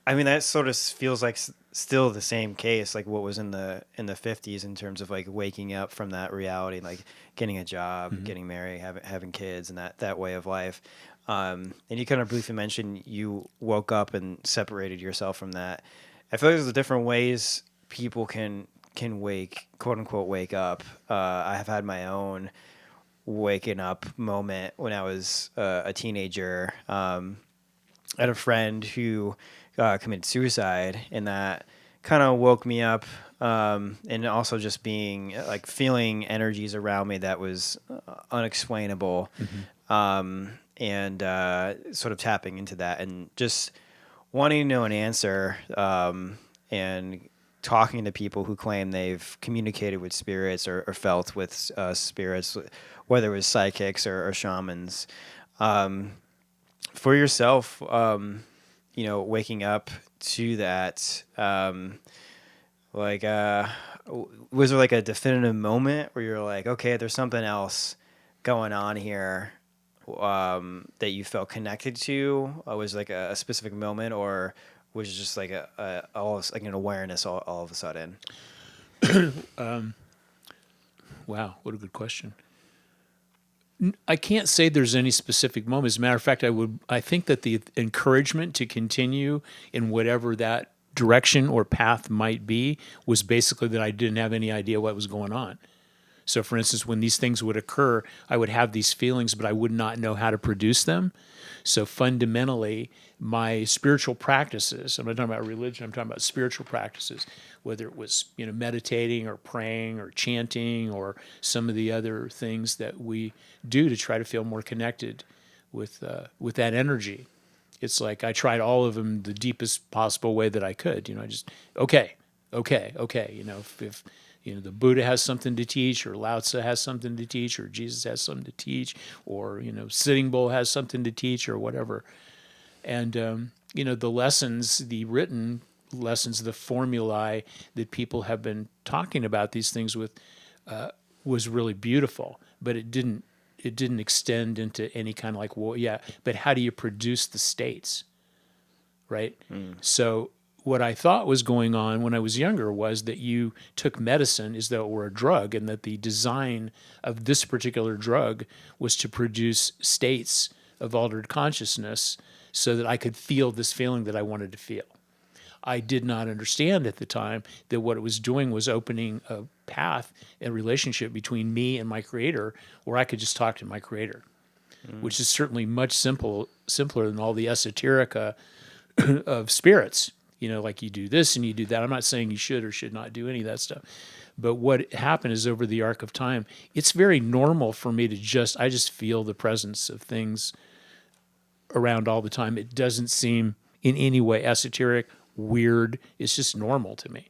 I mean, that sort of feels like still the same case, like what was in the 50s in terms of like waking up from that reality, like getting a job, getting married, having kids, and that way of life. And you kind of briefly mentioned you woke up and separated yourself from that. I feel like there's different ways people can wake, quote unquote, wake up. I have had my own waking up moment when I was a teenager. I had a friend who committed suicide, and that kind of woke me up. And also just being like feeling energies around me that was unexplainable, and sort of tapping into that and just wanting to know an answer, and talking to people who claim they've communicated with spirits or felt with spirits, whether it was psychics or shamans. For yourself, waking up to that, like, was there like a definitive moment where you're like, okay, there's something else going on here, that you felt connected to? Was like a specific moment, or was it just like like an awareness all of a sudden? Wow, what a good question. I can't say there's any specific moment. As a matter of fact, I think that the encouragement to continue in whatever that direction or path might be was basically that I didn't have any idea what was going on. So, for instance, when these things would occur, I would have these feelings, but I would not know how to produce them. So fundamentally, my spiritual practices, I'm not talking about religion, I'm talking about spiritual practices, whether it was meditating or praying or chanting or some of the other things that we do to try to feel more connected with that energy. It's like I tried all of them the deepest possible way that I could. I just, okay. If the Buddha has something to teach, or Lao Tzu has something to teach, or Jesus has something to teach, or Sitting Bull has something to teach, or whatever. And the lessons, the written lessons, the formulae that people have been talking about these things with, was really beautiful. But it didn't extend into any kind of like, well, yeah. But how do you produce the states, right? So what I thought was going on when I was younger was that you took medicine as though it were a drug, and that the design of this particular drug was to produce states of altered consciousness so that I could feel this feeling that I wanted to feel. I did not understand at the time that what it was doing was opening a path, a relationship between me and my creator, where I could just talk to my creator, which is certainly much simpler than all the esoterica of spirits. Like you do this and you do that. I'm not saying you should or should not do any of that stuff. But what happened is, over the arc of time, it's very normal for me to I just feel the presence of things around all the time. It doesn't seem in any way esoteric, weird. It's just normal to me.